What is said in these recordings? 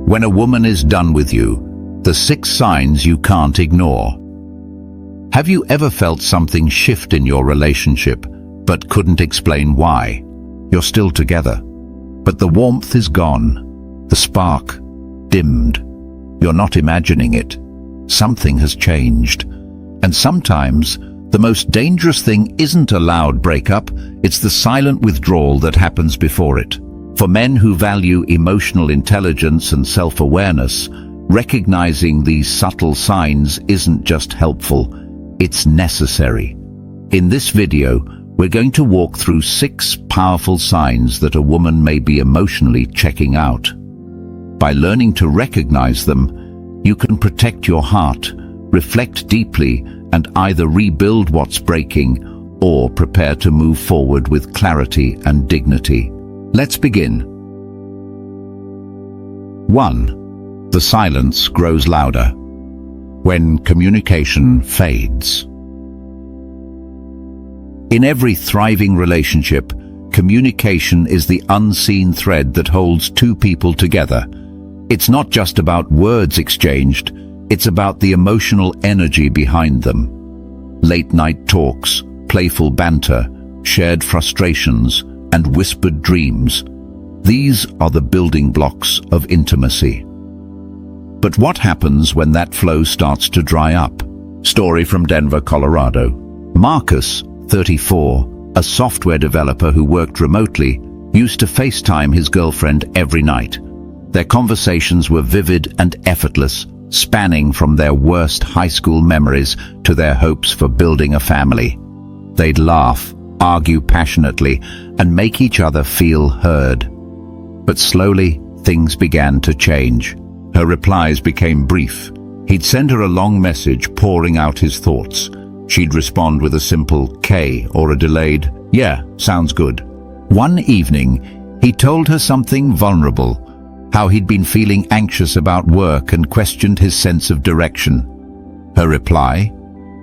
When a woman is done with you, the 6 signs you can't ignore. Have you ever felt something shift in your relationship, but couldn't explain why? You're still together, but the warmth is gone, the spark dimmed. You're not imagining it. Something has changed. And sometimes, the most dangerous thing isn't a loud breakup, it's the silent withdrawal that happens before it. For men who value emotional intelligence and self-awareness, recognizing these subtle signs isn't just helpful, it's necessary. In this video, we're going to walk through 6 powerful signs that a woman may be emotionally checking out. By learning to recognize them, you can protect your heart, reflect deeply, and either rebuild what's breaking or prepare to move forward with clarity and dignity. Let's begin. 1. The silence grows louder. When communication fades. In every thriving relationship, communication is the unseen thread that holds 2 people together. It's not just about words exchanged, it's about the emotional energy behind them. Late-night talks, playful banter, shared frustrations, and whispered dreams. These are the building blocks of intimacy. But what happens when that flow starts to dry up? Story from Denver, Colorado. Marcus, 34, a software developer who worked remotely, used to FaceTime his girlfriend every night. Their conversations were vivid and effortless, spanning from their worst high school memories to their hopes for building a family. They'd laugh, argue passionately, and make each other feel heard. But slowly, things began to change. Her replies became brief. He'd send her a long message pouring out his thoughts. She'd respond with a simple K or a delayed, "Yeah, sounds good." One evening, he told her something vulnerable, how he'd been feeling anxious about work and questioned his sense of direction. Her reply?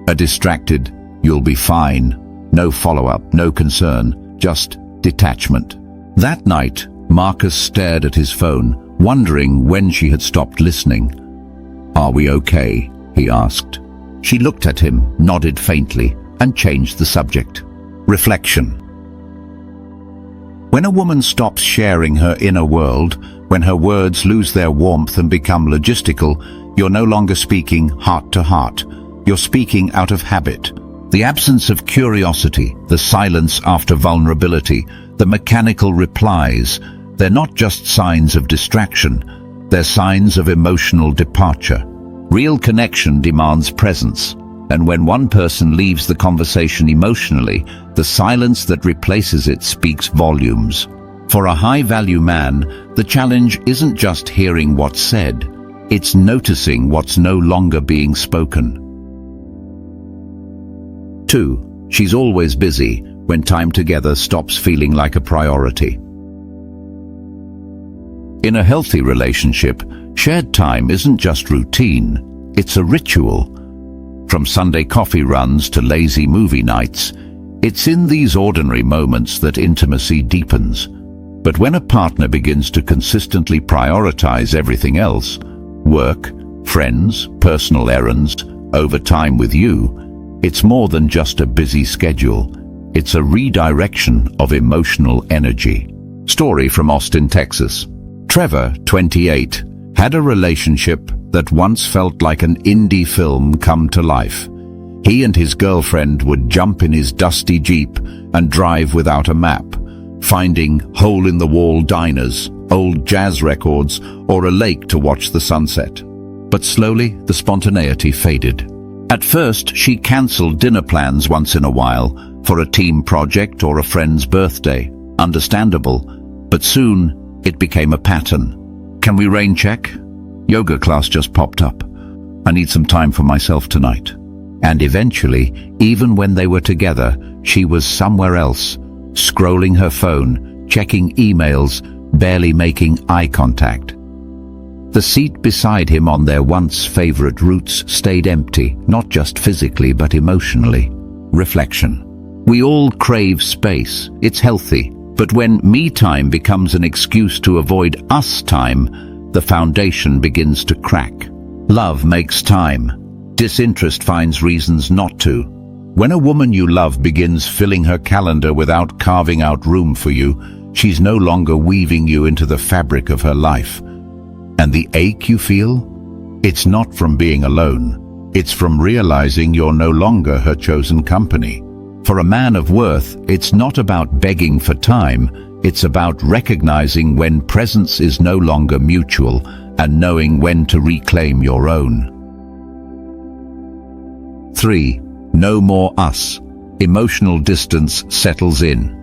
A distracted, "You'll be fine." No follow-up, no concern, just detachment. That night, Marcus stared at his phone, wondering when she had stopped listening. "Are we okay?" he asked. She looked at him, nodded faintly, and changed the subject. Reflection. When a woman stops sharing her inner world, when her words lose their warmth and become logistical, you're no longer speaking heart to heart. You're speaking out of habit. The absence of curiosity, the silence after vulnerability, the mechanical replies, they're not just signs of distraction, they're signs of emotional departure. Real connection demands presence, and when one person leaves the conversation emotionally, the silence that replaces it speaks volumes. For a high-value man, the challenge isn't just hearing what's said, it's noticing what's no longer being spoken. 2. She's always busy, when time together stops feeling like a priority. In a healthy relationship, shared time isn't just routine, it's a ritual. From Sunday coffee runs to lazy movie nights, it's in these ordinary moments that intimacy deepens. But when a partner begins to consistently prioritize everything else, work, friends, personal errands, over time with you, it's more than just a busy schedule. It's a redirection of emotional energy. Story from Austin, Texas. Trevor, 28, had a relationship that once felt like an indie film come to life. He and his girlfriend would jump in his dusty Jeep and drive without a map, finding hole-in-the-wall diners, old jazz records, or a lake to watch the sunset. But slowly, the spontaneity faded. At first, she cancelled dinner plans once in a while for a team project or a friend's birthday. Understandable, but soon it became a pattern. "Can we rain check? Yoga class just popped up. I need some time for myself tonight." And eventually, even when they were together, she was somewhere else, scrolling her phone, checking emails, barely making eye contact. The seat beside him on their once favorite routes stayed empty, not just physically but emotionally. Reflection. We all crave space. It's healthy. But when me time becomes an excuse to avoid us time, the foundation begins to crack. Love makes time. Disinterest finds reasons not to. When a woman you love begins filling her calendar without carving out room for you, she's no longer weaving you into the fabric of her life. And the ache you feel? It's not from being alone. It's from realizing you're no longer her chosen company. For a man of worth, it's not about begging for time. It's about recognizing when presence is no longer mutual and knowing when to reclaim your own. 3. No more us. Emotional distance settles in.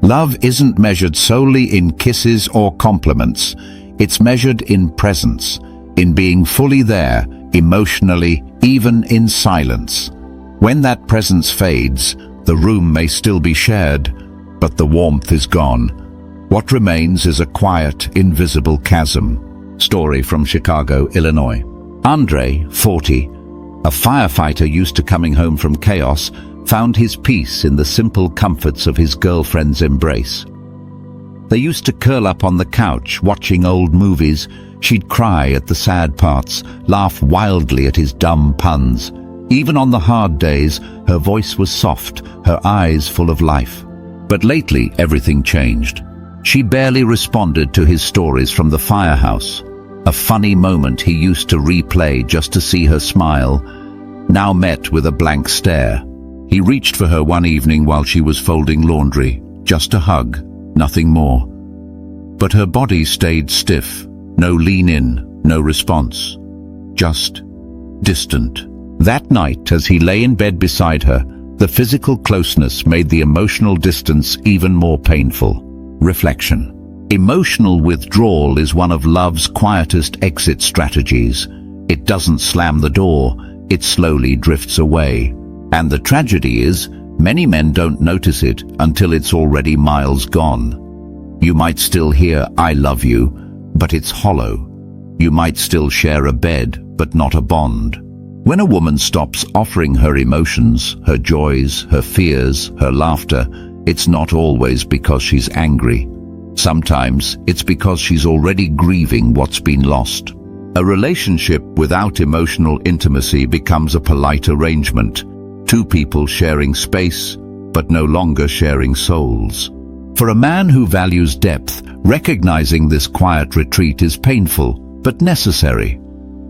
Love isn't measured solely in kisses or compliments. It's measured in presence, in being fully there, emotionally, even in silence. When that presence fades, the room may still be shared, but the warmth is gone. What remains is a quiet, invisible chasm. Story from Chicago, Illinois. Andre, 40, a firefighter used to coming home from chaos, found his peace in the simple comforts of his girlfriend's embrace. They used to curl up on the couch, watching old movies. She'd cry at the sad parts, laugh wildly at his dumb puns. Even on the hard days, her voice was soft, her eyes full of life. But lately, everything changed. She barely responded to his stories from the firehouse. A funny moment he used to replay just to see her smile, now met with a blank stare. He reached for her one evening while she was folding laundry, just a hug, nothing more. But her body stayed stiff, no lean in, no response, just distant. That night, as he lay in bed beside her, the physical closeness made the emotional distance even more painful. Reflection. Emotional withdrawal is one of love's quietest exit strategies. It doesn't slam the door, it slowly drifts away. And the tragedy is, many men don't notice it until it's already miles gone. You might still hear, "I love you," but it's hollow. You might still share a bed, but not a bond. When a woman stops offering her emotions, her joys, her fears, her laughter, it's not always because she's angry. Sometimes it's because she's already grieving what's been lost. A relationship without emotional intimacy becomes a polite arrangement. Two people sharing space, but no longer sharing souls. For a man who values depth, recognizing this quiet retreat is painful, but necessary.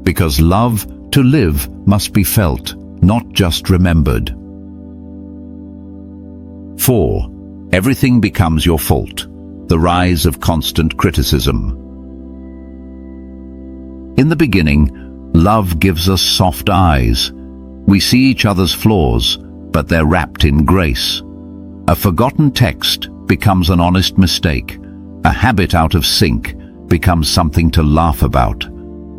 Because love, to live, must be felt, not just remembered. 4. Everything becomes your fault. The rise of constant criticism. In the beginning, love gives us soft eyes. We see each other's flaws, but they're wrapped in grace. A forgotten text becomes an honest mistake. A habit out of sync becomes something to laugh about.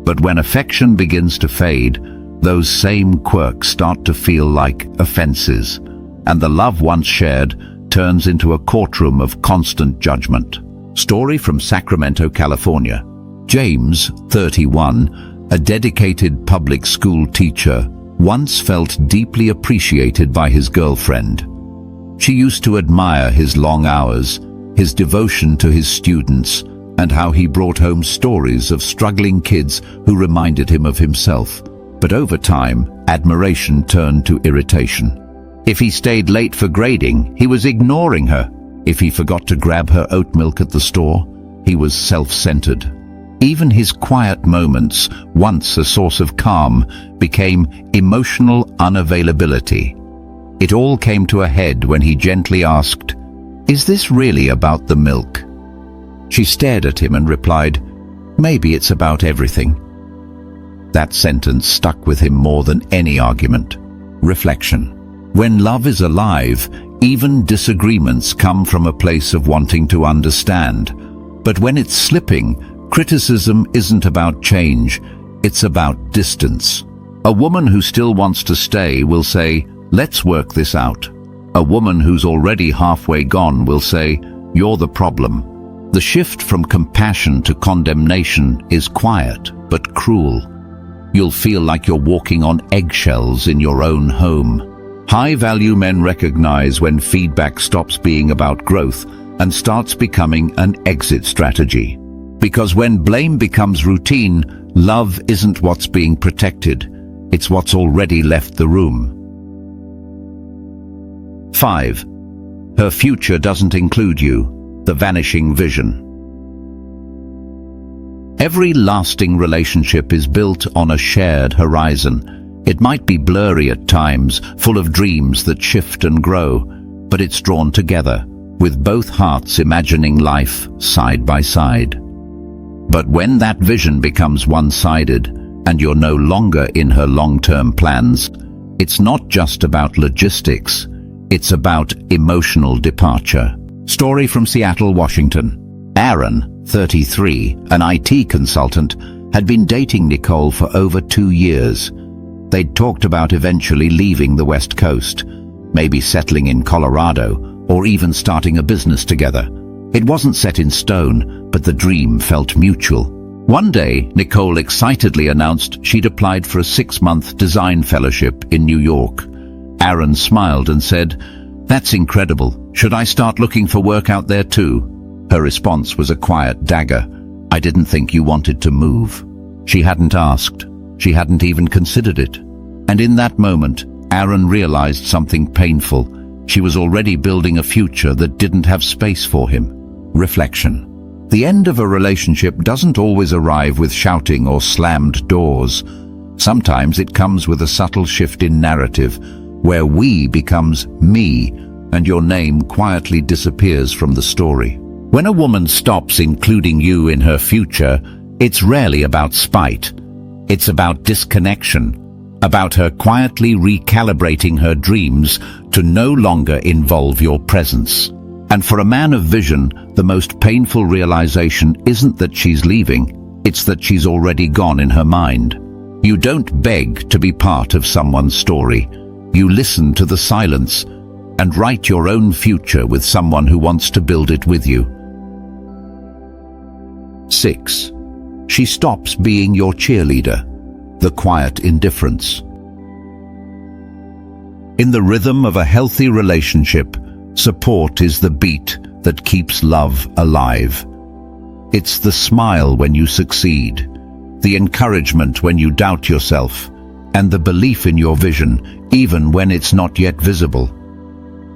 But when affection begins to fade, those same quirks start to feel like offenses, and the love once shared turns into a courtroom of constant judgment. Story from Sacramento, California. James, 31, a dedicated public school teacher, once felt deeply appreciated by his girlfriend. She used to admire his long hours, his devotion to his students, and how he brought home stories of struggling kids who reminded him of himself. But over time, admiration turned to irritation. If he stayed late for grading, he was ignoring her. If he forgot to grab her oat milk at the store, he was self-centered. Even his quiet moments, once a source of calm, became emotional unavailability. It all came to a head when he gently asked, "Is this really about the milk?" She stared at him and replied, "Maybe it's about everything." That sentence stuck with him more than any argument. Reflection. When love is alive, even disagreements come from a place of wanting to understand. But when it's slipping, criticism isn't about change, it's about distance. A woman who still wants to stay will say, "Let's work this out." A woman who's already halfway gone will say, "You're the problem." The shift from compassion to condemnation is quiet but cruel. You'll feel like you're walking on eggshells in your own home. High-value men recognize when feedback stops being about growth and starts becoming an exit strategy. Because when blame becomes routine, love isn't what's being protected, it's what's already left the room. 5. Her future doesn't include you. The vanishing vision. Every lasting relationship is built on a shared horizon. It might be blurry at times, full of dreams that shift and grow, but it's drawn together, with both hearts imagining life side by side. But when that vision becomes one-sided, and you're no longer in her long-term plans, it's not just about logistics, it's about emotional departure. Story from Seattle, Washington. Aaron, 33, an IT consultant, had been dating Nicole for over 2 years. They'd talked about eventually leaving the West Coast, maybe settling in Colorado, or even starting a business together. It wasn't set in stone, but the dream felt mutual. One day, Nicole excitedly announced she'd applied for a 6-month design fellowship in New York. Aaron smiled and said, "That's incredible. Should I start looking for work out there too?" Her response was a quiet dagger. "I didn't think you wanted to move." She hadn't asked. She hadn't even considered it. And in that moment, Aaron realized something painful. She was already building a future that didn't have space for him. Reflection. The end of a relationship doesn't always arrive with shouting or slammed doors. Sometimes it comes with a subtle shift in narrative, where we becomes me, and your name quietly disappears from the story. When a woman stops including you in her future, it's rarely about spite. It's about disconnection, about her quietly recalibrating her dreams to no longer involve your presence. And for a man of vision, the most painful realization isn't that she's leaving, it's that she's already gone in her mind. You don't beg to be part of someone's story. You listen to the silence and write your own future with someone who wants to build it with you. 6. She stops being your cheerleader. The quiet indifference. In the rhythm of a healthy relationship, support is the beat that keeps love alive. It's the smile when you succeed, the encouragement when you doubt yourself, and the belief in your vision, even when it's not yet visible.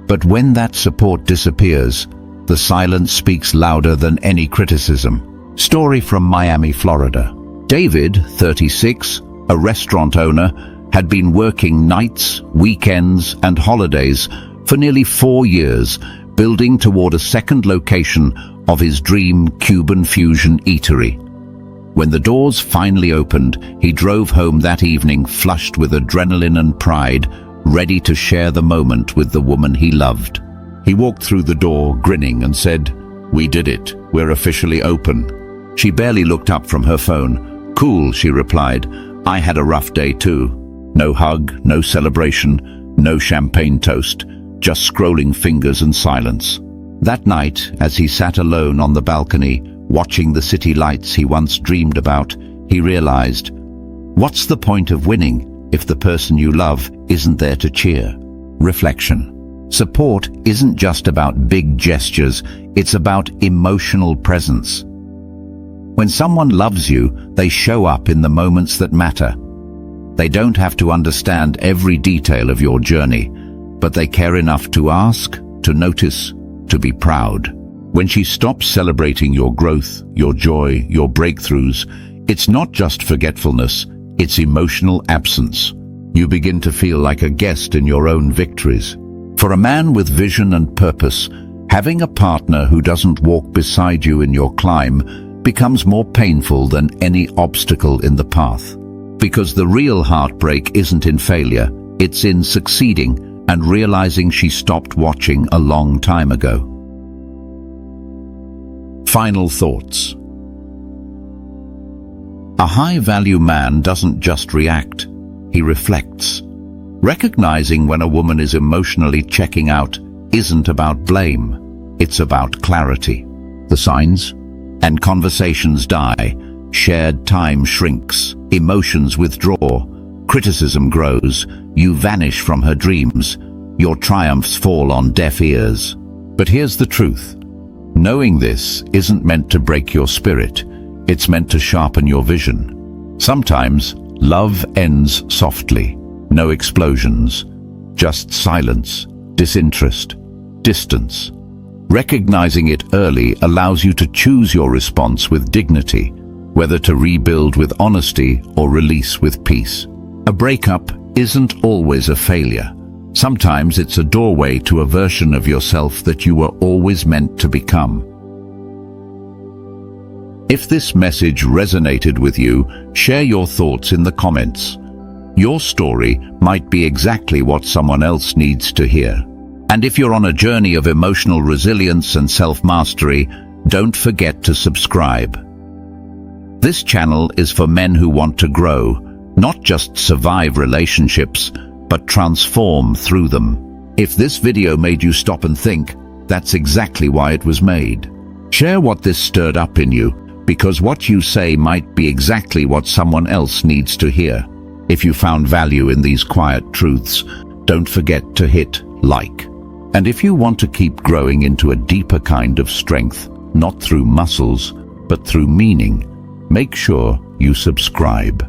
But when that support disappears, the silence speaks louder than any criticism. Story from Miami, Florida. David, 36, a restaurant owner, had been working nights, weekends, and holidays for nearly 4 years, building toward a second location of his dream Cuban fusion eatery. When the doors finally opened, he drove home that evening flushed with adrenaline and pride, ready to share the moment with the woman he loved. He walked through the door, grinning, and said, "We did it. We're officially open." She barely looked up from her phone. "Cool," she replied. "I had a rough day too." No hug, no celebration, no champagne toast, just scrolling fingers and silence. That night, as he sat alone on the balcony, watching the city lights he once dreamed about, he realized, what's the point of winning if the person you love isn't there to cheer? Reflection. Support isn't just about big gestures, it's about emotional presence. When someone loves you, they show up in the moments that matter. They don't have to understand every detail of your journey, but they care enough to ask, to notice, to be proud. When she stops celebrating your growth, your joy, your breakthroughs, it's not just forgetfulness, it's emotional absence. You begin to feel like a guest in your own victories. For a man with vision and purpose, having a partner who doesn't walk beside you in your climb becomes more painful than any obstacle in the path. Because the real heartbreak isn't in failure, it's in succeeding and realizing she stopped watching a long time ago. Final thoughts. A high-value man doesn't just react, he reflects. Recognizing when a woman is emotionally checking out isn't about blame, it's about clarity. The signs? And conversations die, shared time shrinks, emotions withdraw, criticism grows, you vanish from her dreams, your triumphs fall on deaf ears. But here's the truth. Knowing this isn't meant to break your spirit. It's meant to sharpen your vision. Sometimes, love ends softly. No explosions. Just silence, disinterest, distance. Recognizing it early allows you to choose your response with dignity, whether to rebuild with honesty or release with peace. A breakup isn't always a failure. Sometimes it's a doorway to a version of yourself that you were always meant to become. If this message resonated with you, share your thoughts in the comments. Your story might be exactly what someone else needs to hear. And if you're on a journey of emotional resilience and self-mastery, don't forget to subscribe. This channel is for men who want to grow, not just survive relationships, but transform through them. If this video made you stop and think, that's exactly why it was made. Share what this stirred up in you, because what you say might be exactly what someone else needs to hear. If you found value in these quiet truths, don't forget to hit like. And if you want to keep growing into a deeper kind of strength, not through muscles, but through meaning, make sure you subscribe.